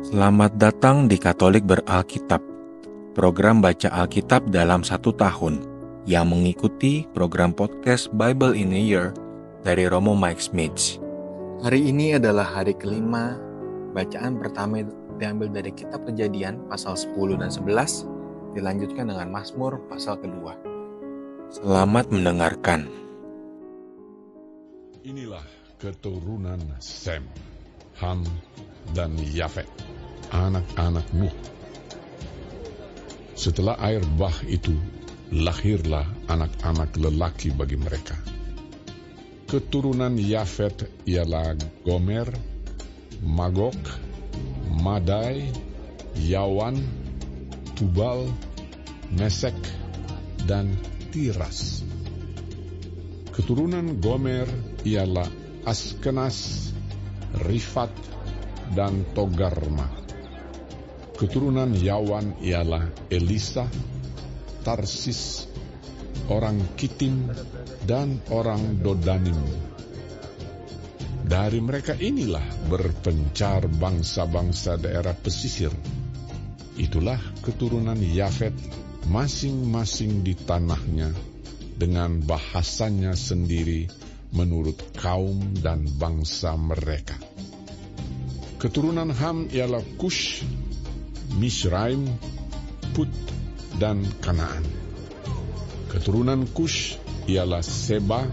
Selamat datang di Katolik Beralkitab, program baca Alkitab dalam 1 tahun, yang mengikuti program podcast Bible in a Year dari Romo Mike Smith. Hari ini adalah hari kelima, bacaan pertama diambil dari kitab Kejadian pasal 10 dan 11, dilanjutkan dengan Mazmur pasal kedua. Selamat mendengarkan. Inilah keturunan Sem, Ham, dan Yafet, anak-anak Nuh. Setelah air bah itu, lahirlah anak-anak lelaki bagi mereka. Keturunan Yafet ialah Gomer, Magog, Madai, Yawan, Tubal, Mesek, dan Tiras. Keturunan Gomer ialah Askenas, Rifat, dan Togarma. Keturunan Yawan ialah Elisa, Tarsis, orang Kitim, dan orang Dodanim. Dari mereka inilah berpencar bangsa-bangsa daerah pesisir. Itulah keturunan Yafet, masing-masing di tanahnya, dengan bahasanya sendiri menurut kaum dan bangsa mereka. Keturunan Ham ialah Kush, Misraim, Put, dan Kanaan. Keturunan Kush ialah Seba,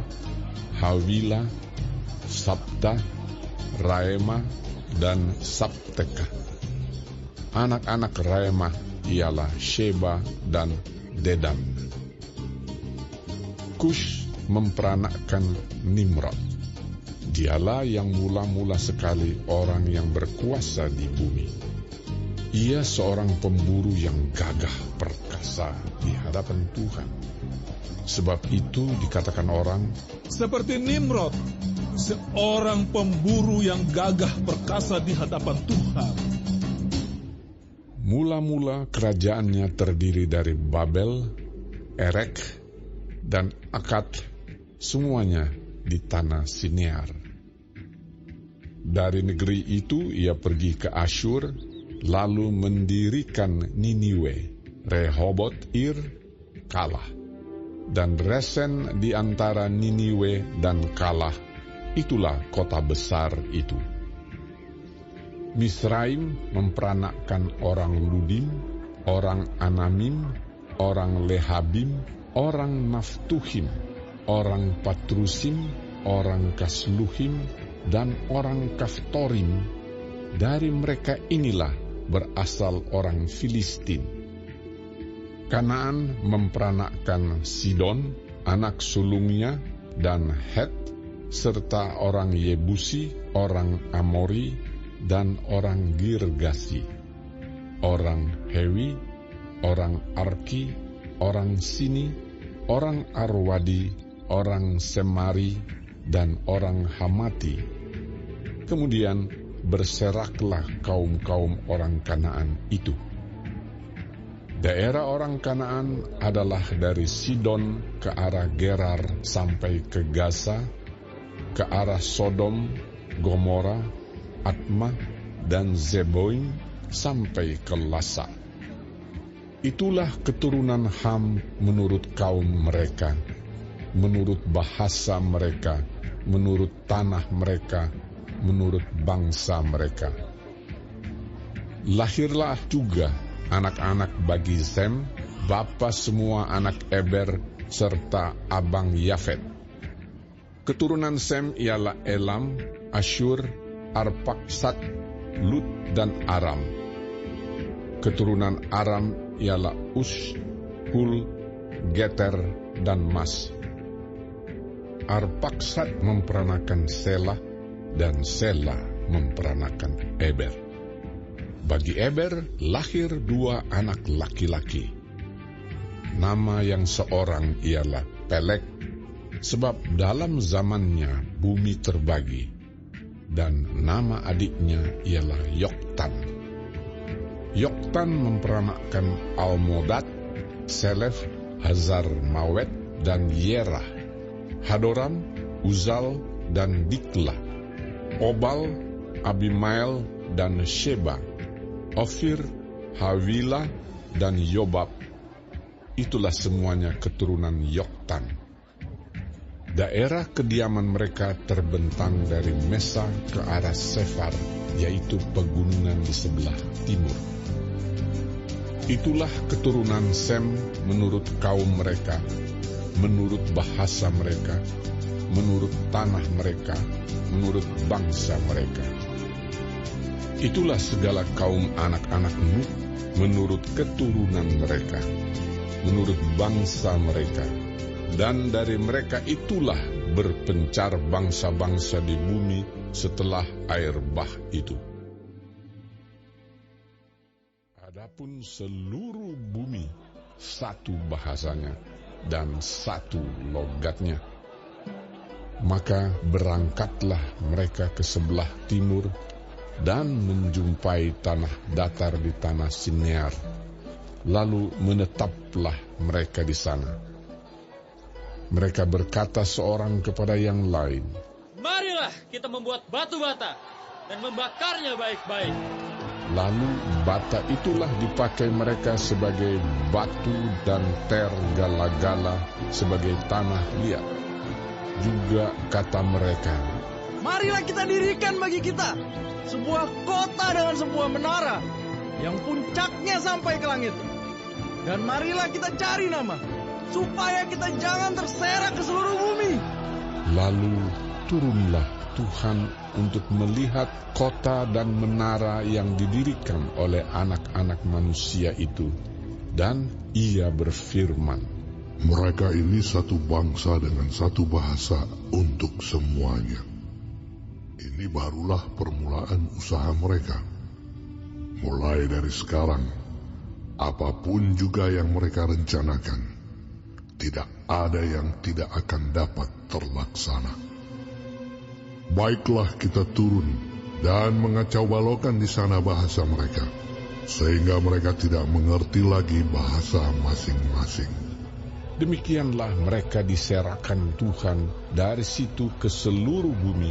Hawila, Sabta, Raema, dan Sabteka. Anak-anak Raema ialah Sheba dan Dedam. Kush memperanakkan Nimrod. Dialah yang mula-mula sekali orang yang berkuasa di bumi. Ia seorang pemburu yang gagah perkasa di hadapan Tuhan. Sebab itu dikatakan orang, seperti Nimrod, seorang pemburu yang gagah perkasa di hadapan Tuhan. Mula-mula kerajaannya terdiri dari Babel, Erek, dan Akad, semuanya di tanah Sinear. Dari negeri itu ia pergi ke Asyur, lalu mendirikan Niniwe. Rehobot Ir kalah, dan Resen di antara Niniwe dan Kalah. Itulah kota besar itu. Misraim memperanakkan orang Ludim, orang Anamim, orang Lehabim, orang Naftuhim, orang Patrusim, orang Kasluhim, dan orang Kaftorim. Dari mereka inilah berasal orang Filistin. Kanaan memperanakkan Sidon, anak sulungnya, dan Het, serta orang Yebusi, orang Amori, dan orang Girgasi, orang Hewi, orang Arki, orang Sini, orang Arwadi, orang Semari, dan orang Hamati. Kemudian berseraklah kaum-kaum orang Kanaan itu. Daerah orang Kanaan adalah dari Sidon ke arah Gerar sampai ke Gaza, ke arah Sodom, Gomora, Atma, dan Zeboim sampai ke Lasa. Itulah keturunan Ham menurut kaum mereka, menurut bahasa mereka, menurut tanah mereka, menurut bangsa mereka. Lahirlah juga anak-anak bagi Sem, bapa semua anak Eber, serta abang Yafet. Keturunan Sem ialah Elam, Asyur, Arpaksad, Lut, dan Aram. Keturunan Aram ialah Us, Hul, Geter, dan Mas. Arpaksad memperanakan Selah, dan Selah memperanakan Eber. Bagi Eber lahir 2 anak laki-laki. Nama yang seorang ialah Pelek, sebab dalam zamannya bumi terbagi, dan nama adiknya ialah Yoktan. Yoktan memperanakkan Almodad, Selef, Hazar Mawet, dan Yerah, Hadoram, Uzal, dan Dikla, Obal, Abimael, dan Sheba, Ofir, Hawilah, dan Yobab. Itulah semuanya keturunan Yoktan. Daerah kediaman mereka terbentang dari Mesa ke arah Sefar, yaitu pegunungan di sebelah timur. Itulah keturunan Sem menurut kaum mereka, menurut bahasa mereka, menurut tanah mereka, menurut bangsa mereka. Itulah segala kaum anak-anak Nuh menurut keturunan mereka, menurut bangsa mereka, dan dari mereka itulah berpencar bangsa-bangsa di bumi setelah air bah itu. Adapun seluruh bumi satu bahasanya dan satu logatnya. Maka berangkatlah mereka ke sebelah timur dan menjumpai tanah datar di tanah Sinear. Lalu menetaplah mereka di sana. Mereka berkata seorang kepada yang lain, "Marilah kita membuat batu bata dan membakarnya baik-baik." Lalu bata itulah dipakai mereka sebagai batu dan gala-gala sebagai tanah liat. Juga kata mereka, "Marilah kita dirikan bagi kita sebuah kota dengan sebuah menara yang puncaknya sampai ke langit. Dan marilah kita cari nama, supaya kita jangan terserak ke seluruh bumi." Lalu turunlah Tuhan untuk melihat kota dan menara yang didirikan oleh anak-anak manusia itu. Dan ia berfirman, Mereka ini satu bangsa dengan satu bahasa untuk semuanya. Ini barulah permulaan usaha mereka. Mulai dari sekarang, apapun juga yang mereka rencanakan, tidak ada yang tidak akan dapat terlaksana. Baiklah kita turun dan mengacau balaukan di sana bahasa mereka, sehingga mereka tidak mengerti lagi bahasa masing-masing. Demikianlah mereka diserahkan Tuhan dari situ ke seluruh bumi,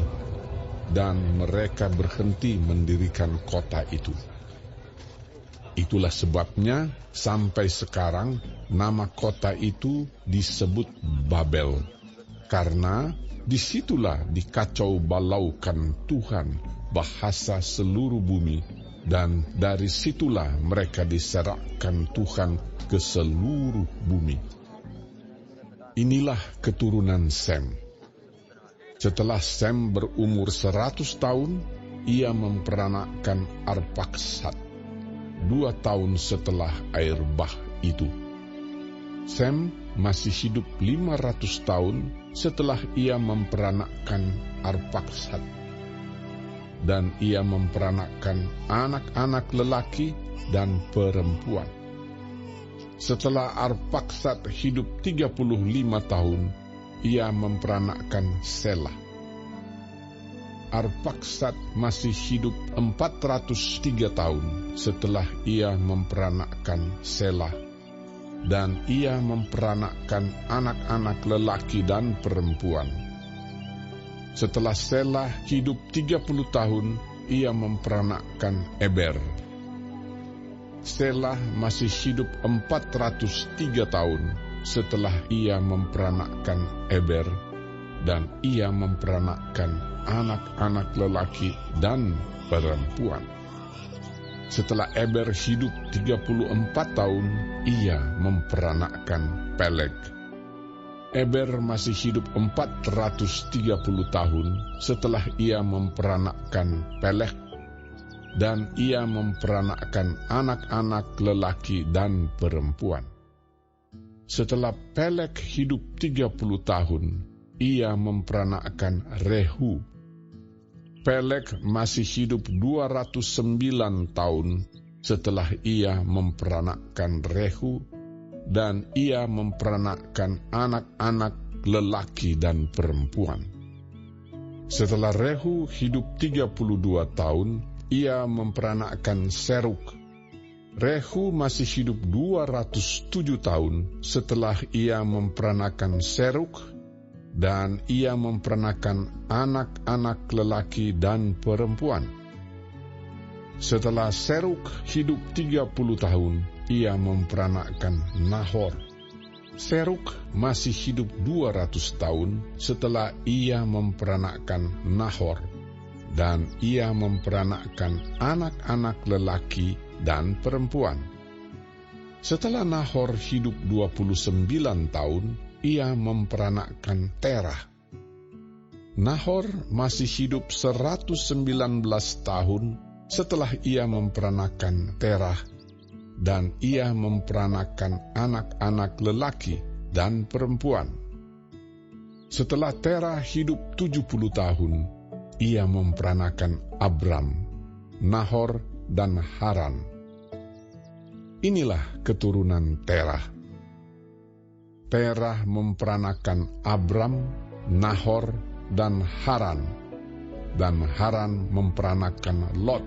dan mereka berhenti mendirikan kota itu. Itulah sebabnya sampai sekarang nama kota itu disebut Babel, karena disitulah dikacau balaukan Tuhan bahasa seluruh bumi, dan dari situlah mereka diserahkan Tuhan ke seluruh bumi. Inilah keturunan Sem. Setelah Sem berumur 100 tahun, ia memperanakkan Arpaksad, 2 tahun setelah air bah itu. Sem masih hidup 500 tahun setelah ia memperanakkan Arpaksad. Dan ia memperanakkan anak-anak lelaki dan perempuan. Setelah Arpaksad hidup 35 tahun, ia memperanakkan Selah. Arpaksad masih hidup 403 tahun setelah ia memperanakkan Selah, dan ia memperanakkan anak-anak lelaki dan perempuan. Setelah Selah hidup 30 tahun, ia memperanakkan Eber. Selah masih hidup 403 tahun setelah ia memperanakkan Eber, dan ia memperanakkan anak-anak lelaki dan perempuan. Setelah Eber hidup 34 tahun, ia memperanakkan Peleg. Eber masih hidup 430 tahun setelah ia memperanakkan Peleg, dan ia memperanakkan anak-anak lelaki dan perempuan. Setelah Peleg hidup 30 tahun, ia memperanakkan Rehu. Peleg masih hidup 209 tahun setelah ia memperanakkan Rehu, dan ia memperanakkan anak-anak lelaki dan perempuan. Setelah Rehu hidup 32 tahun, ia memperanakkan Seruk. Rehu masih hidup 207 tahun setelah ia memperanakkan Seruk, dan ia memperanakkan anak-anak lelaki dan perempuan. Setelah Seruk hidup 30 tahun, ia memperanakkan Nahor. Seruk masih hidup 200 tahun setelah ia memperanakkan Nahor, dan ia memperanakkan anak-anak lelaki dan perempuan. Setelah Nahor hidup 29 tahun, ia memperanakkan Terah. Nahor masih hidup 119 tahun setelah ia memperanakkan Terah, dan ia memperanakkan anak-anak lelaki dan perempuan. Setelah Terah hidup 70 tahun, ia memperanakkan Abram, Nahor, dan Haran. Inilah keturunan Terah. Terah memperanakkan Abram, Nahor, dan Haran memperanakkan Lot.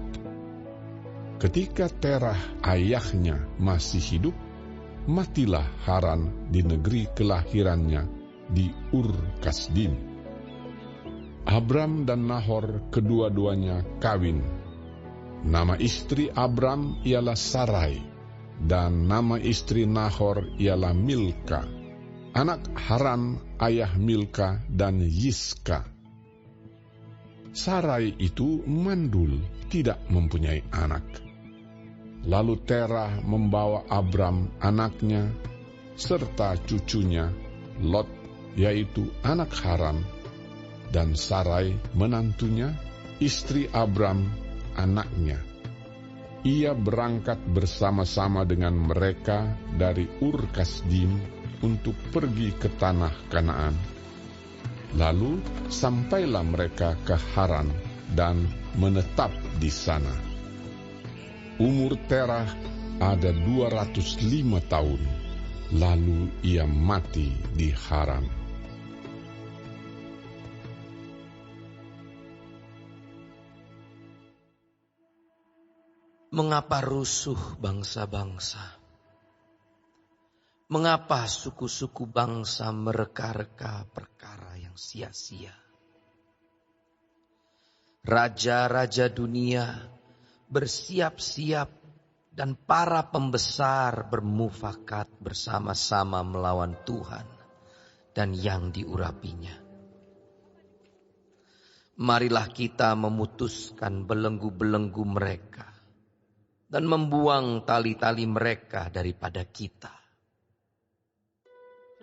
Ketika Terah ayahnya masih hidup, matilah Haran di negeri kelahirannya di Ur Kasdim. Abram dan Nahor kedua-duanya kawin. Nama istri Abram ialah Sarai, dan nama istri Nahor ialah Milka. Anak Haran ayah Milka dan Yiska. Sarai itu mandul, tidak mempunyai anak. Lalu Terah membawa Abram anaknya, serta cucunya, Lot, yaitu anak Haran, dan Sarai menantunya, istri Abram, anaknya. Ia berangkat bersama-sama dengan mereka dari Ur Kasdim untuk pergi ke tanah Kanaan. Lalu sampailah mereka ke Haran dan menetap di sana. Umur Terah ada 205 tahun, lalu ia mati di Haran. Mengapa rusuh bangsa-bangsa? Mengapa suku-suku bangsa mereka-reka perkara yang sia-sia? Raja-raja dunia bersiap-siap dan para pembesar bermufakat bersama-sama melawan Tuhan dan yang diurapinya. Marilah kita memutuskan belenggu-belenggu mereka dan membuang tali-tali mereka daripada kita.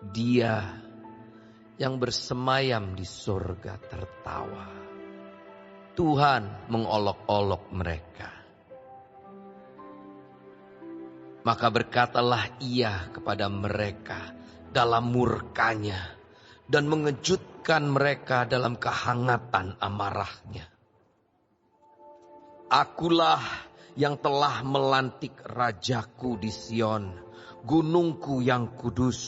Dia yang bersemayam di surga tertawa. Tuhan mengolok-olok mereka. Maka berkatalah ia kepada mereka dalam murkanya dan mengejutkan mereka dalam kehangatan amarahnya. Akulah yang telah melantik rajaku di Sion, gunungku yang kudus.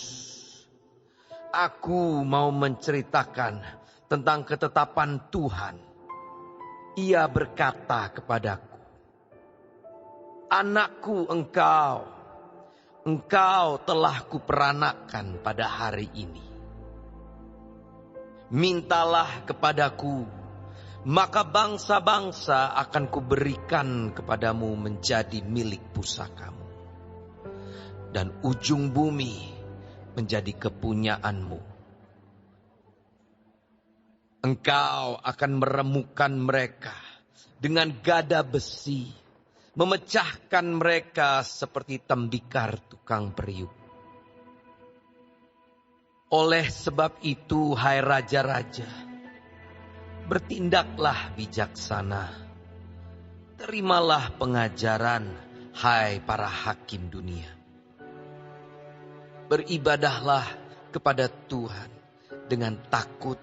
Aku mau menceritakan tentang ketetapan Tuhan. Ia berkata kepadaku, anakku engkau telah kuperanakkan pada hari ini. Mintalah kepadaku, maka bangsa-bangsa akan kuberikan kepadamu menjadi milik pusakamu. Dan ujung bumi menjadi kepunyaanmu. Engkau akan meremukkan mereka dengan gada besi, memecahkan mereka seperti tembikar tukang periuk. Oleh sebab itu, hai raja-raja, bertindaklah bijaksana. Terimalah pengajaran, hai para hakim dunia. Beribadahlah kepada Tuhan dengan takut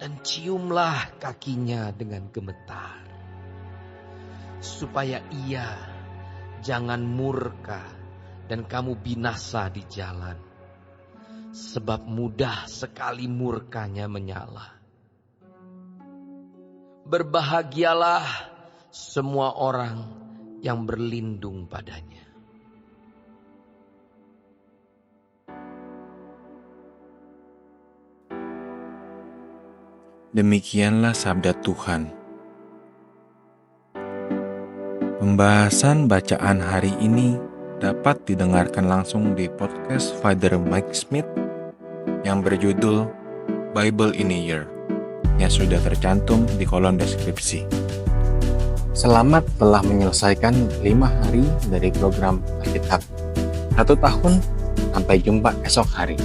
dan ciumlah kakinya dengan gemetar, supaya ia jangan murka dan kamu binasa di jalan, sebab mudah sekali murkanya menyala. Berbahagialah semua orang yang berlindung padanya. Demikianlah sabda Tuhan. Pembahasan bacaan hari ini dapat didengarkan langsung di podcast Father Mike Smith yang berjudul Bible in a Year yang sudah tercantum di kolom deskripsi. Selamat telah menyelesaikan 5 hari dari program Alkitab 1 tahun. Sampai jumpa esok hari.